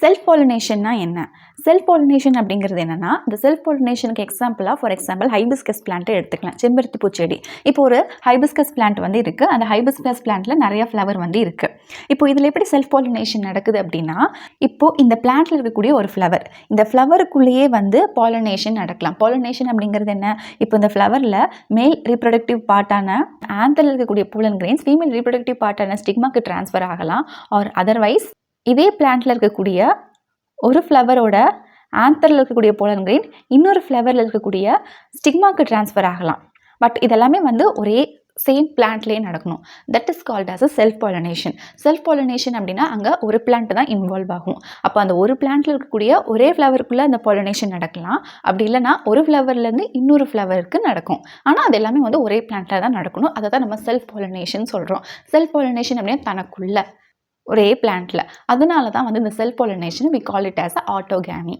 Self பாலினேஷன்னா என்ன? Self pollination அப்படிங்கிறது என்னன்னா, இந்த செல்ஃப் பாலினேஷனுக்கு ஃபார் எக்ஸாம்பிள் ஹைபிஸ்கஸ் பிளான்ட்டை எடுத்துக்கலாம். செம்பருத்தி பூச்செடி. இப்போ ஒரு ஹைபிஸ்கஸ் பிளான்ட் வந்து இருக்குது. அந்த ஹைபிஸ்கஸ் பிளான்ட்டில் நிறைய ஃப்ளவர் வந்து இருக்குது. இப்போ இதில் எப்படி செல்ஃப் பாலினேஷன் நடக்குது அப்படின்னா, இப்போது இந்த பிளான்ட்டில் இருக்கக்கூடிய ஒரு ஃப்ளவர், இந்த ஃப்ளவருக்குள்ளேயே வந்து பாலினேஷன் நடக்கலாம். பாலினேஷன் அப்படிங்கிறது என்ன? இப்போ இந்த ஃப்ளவரில் மேல் ரீப்ரொடக்டிவ் பார்ட்டான ஆந்தரில் இருக்கக்கூடிய போலன் கிரெயின்ஸ் ஃபீமேல் ரீப்ரொடக்டிவ் பார்ட்டான ஸ்டிக்மாக்கு ட்ரான்ஸ்ஃபர் ஆகலாம். ஆர் அதர்வைஸ் இதே பிளான்ட்டில் இருக்கக்கூடிய ஒரு ஃப்ளவரோட ஆந்தரில் இருக்கக்கூடிய போலன் கிரெயின் இன்னொரு ஃப்ளவரில் இருக்கக்கூடிய ஸ்டிக்மாக்கு ட்ரான்ஸ்ஃபர் ஆகலாம். பட் இதெல்லாமே வந்து ஒரே சேம் பிளான்ட்லேயே நடக்கணும். That is called as a self pollination. Self pollination அப்படின்னா அங்கே ஒரு பிளான்ட் தான் இன்வால்வ் ஆகும். அப்போ அந்த ஒரு பிளான்ட்டில் இருக்கக்கூடிய ஒரே ஃப்ளவருக்குள்ளே அந்த பாலினேஷன் நடக்கலாம். அப்படி இல்லைனா ஒரு ஃப்ளவர்லேருந்து இன்னொரு ஃப்ளவருக்கு நடக்கும். ஆனால் அது எல்லாமே வந்து ஒரே பிளான்ட்டில் தான் நடக்கணும். அதை தான் நம்ம செல்ஃப் பாலினேஷன் சொல்கிறோம். செல்ஃப் பாலினேஷன் அப்படின்னா தனக்குள்ள ஒரே பிளான்ட்டில். அதனால தான் வந்து இந்த self pollination we call it as ஆட்டோகேமி.